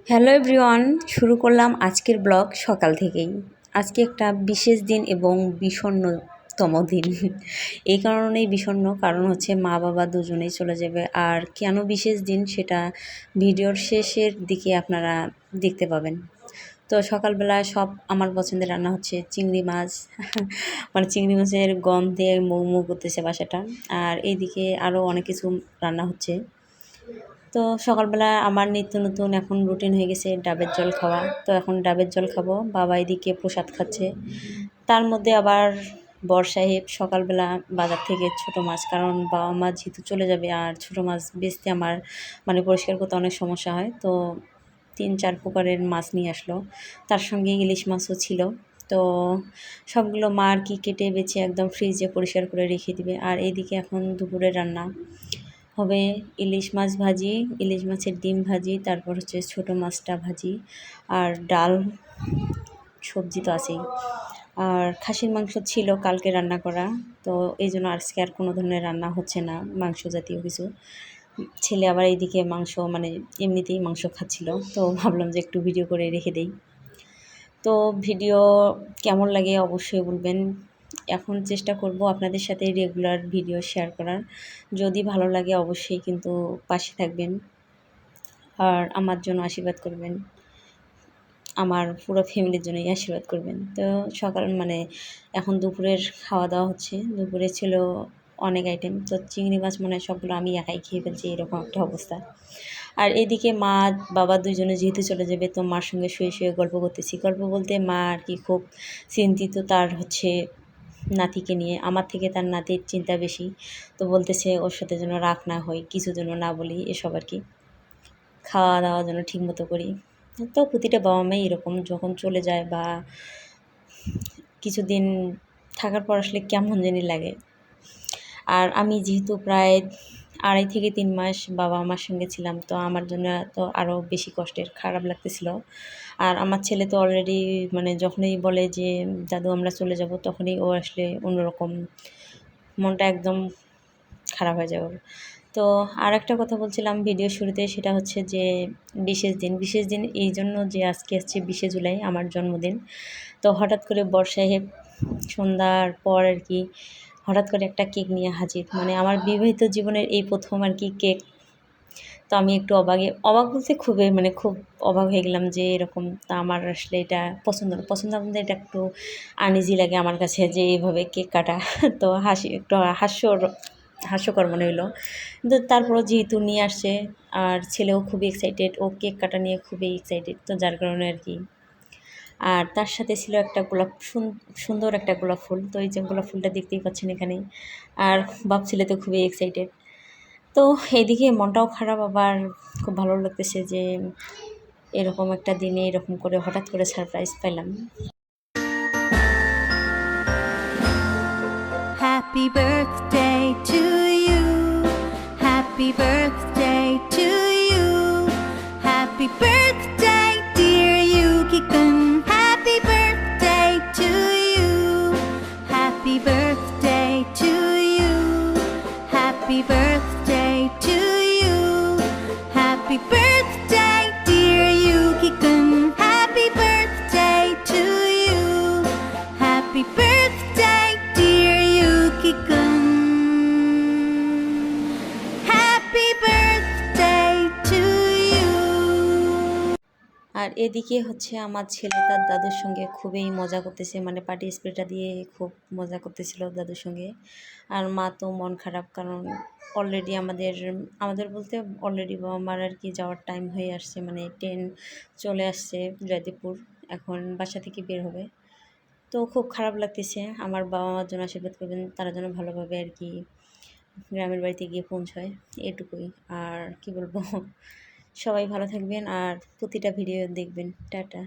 Hello everyone, শুরু করলাম আজকের ব্লগ সকাল থেকেই। আজকে একটা বিশেষ দিন এবং বিষণ্ণতম দিন। এই কারণেই বিষণ্ণ, কারণ হচ্ছে মা বাবা দুজনেই চলে যাবে। আর কেন বিশেষ দিন সেটা ভিডিওর শেষের দিকে আপনারা দেখতে পাবেন। তো সকালবেলা সব আমার পছন্দের রান্না হচ্ছে চিংড়ি মাছ। মানে চিংড়ি মাছের গন্ধে মৌ মৌ করতেছে বাসাটা। আর এইদিকে আরও অনেক কিছু রান্না হচ্ছে। তো সকালবেলা আমার নিত্য নতুন এখন রুটিন হয়ে গেছে ডাবের জল খাওয়া। তো এখন ডাবের জল খাবো, বাবা এদিকে প্রসাদ খাচ্ছে। তার মধ্যে আবার বর সাহেব সকালবেলা বাজার থেকে ছোট মাছ, কারণ বাবা মা যেহেতু চলে যাবে আর ছোট মাছ বেচতে আমার মানে পরিষ্কার করতে অনেক সমস্যা হয়, তো 3-4 প্রকারের মাছ নিয়ে আসলো। তার সঙ্গে ইলিশ মাছও ছিল। তো সবগুলো মা আর কি কেটে বেছে একদম ফ্রিজে পরিষ্কার করে রেখে দিবে। আর এইদিকে এখন দুপুরের রান্না হবে ইলিশ মাছ ভাজি, ইলিশ মাছের ডিম ভাজি, তারপর হচ্ছে ছোটো মাছটা ভাজি, আর ডাল, সবজি তো আছেই। আর খাসির মাংস ছিল কালকে রান্না করা, তো এই জন্য আজকে আর কোনো ধরনের রান্না হচ্ছে না মাংস জাতীয় কিছু। ছেলে আবার এইদিকে মাংস মানে এমনিতেই মাংস খাচ্ছিল, তো ভাবলাম যে একটু ভিডিও করে রেখে দেই। তো ভিডিও কেমন লাগে অবশ্যই বলবেন। এখন চেষ্টা করব আপনাদের সাথে রেগুলার ভিডিও শেয়ার করার। যদি ভালো লাগে অবশ্যই কিন্তু পাশে থাকবেন আর আমার জন্য আশীর্বাদ করবেন। আমার পুরো ফ্যামিলির জন্যই আশীর্বাদ করবেন। তো সকাল মানে এখন দুপুরের খাওয়া দাওয়া হচ্ছে। দুপুরে ছিল অনেক আইটেম, তো চিংড়ি মাছ মনে হয় সবগুলো আমি একাই খেয়ে ফেলছি, এরকম একটা অবস্থা। আর এদিকে মা বাবা দুজনে যেহেতু চলে যাবে, তো মার সঙ্গে শুয়ে শুয়ে গল্প করতেছি। গল্প বলতে মা আর কি খুব চিন্তিত তার হচ্ছে নাতিকে নিয়ে। আমার থেকে তার নাতির চিন্তা বেশি। তো বলতেছে ওর সাথে যেন রাগ না হয়, কিছু যেন না বলি, এসব আর কি। খাওয়া দাওয়া যেন ঠিকমতো করি। তো প্রতিটা বাবা মাই এরকম, যখন চলে যায় বা কিছুদিন থাকার পর আসলে কেমন জানি লাগে। আর আমি যেহেতু প্রায় 2.5 থেকে 3 মাস বাবা মার সঙ্গে ছিলাম, তো আমার জন্য তো আরও বেশি কষ্টের, খারাপ লাগতেছিল। আর আমার ছেলে তো অলরেডি মানে যখনই বলে যে দাদু আমরা চলে যাব, তখনই ও আসলে অন্যরকম মনটা একদম খারাপ হয়ে যায় ওর। তো আর একটা কথা বলছিলাম ভিডিওর শুরুতে, সেটা হচ্ছে যে বিশেষ দিন এই জন্য যে আজকে আসছে 20শে জুলাই আমার জন্মদিন। তো হঠাৎ করে বর সাহেব সন্ধ্যার পর আর কি হঠাৎ করে একটা কেক নিয়ে হাজির। মানে আমার বিবাহিত জীবনের এই প্রথম আর কি কেক। তো আমি একটু অবাক বলতে খুবই মানে খুব অবাক হয়ে গেলাম যে এরকম। তা আমার আসলে এটা পছন্দ বলতে এটা একটু আনইজি লাগে আমার কাছে যে এইভাবে কেক কাটা। তো একটু হাস্যকর মনে হলো, কিন্তু তারপরও যেহেতু নিয়ে আসছে আর ছেলেও খুবই এক্সাইটেড, ও কেক কাটা নিয়ে খুবই এক্সাইটেড, তো যার কারণে আর কি। আর তার সাথে ছিল একটা সুন্দর একটা গোলাপ ফুল। তো এই যে গোলাপ ফুলটা দেখতেই পাচ্ছেন এখানেই। আর বাপ ছেলে তো খুবই এক্সাইটেড। তো এদিকে মনটাও খারাপ, আবার খুব ভালো লাগতেছে যে এরকম একটা দিনে এরকম করে হঠাৎ করে সারপ্রাইজ পেলাম। Happy birthday to you. Happy birthday to you. Happy birthday, dear Yuki-kun. Happy birthday to you. Happy birthday to you. Happy birthday to you. Happy birthday, dear Yuki-kun. Happy birthday to you. Happy birthday, dear Yuki-kun. Happy birthday to you. আর এদিকে হচ্ছে আমার ছেলে তার দাদুর সঙ্গে খুবই মজা করতেছে, মানে পার্টি স্প্রেটা দিয়ে খুব মজা করতেছিল দাদুর সঙ্গে। আর মা তো মন খারাপ, কারণ অলরেডি আমাদের বলতে অলরেডি বাবা মার আর কি যাওয়ার টাইম হয়ে আসছে, মানে ট্রেন চলে আসছে জয়দেবপুর, এখন বাসা থেকে বের হবে। তো খুব খারাপ লাগতেছে। আমার বাবা মার জন্য আশীর্বাদ করবেন, তারা যেন ভালোভাবে আর কি গ্রামের বাড়িতে গিয়ে পৌঁছয়, এটুকুই। আর কি বলবো, সবাই ভালো থাকবেন আর প্রতিটা ভিডিও দেখবেন। টাটা।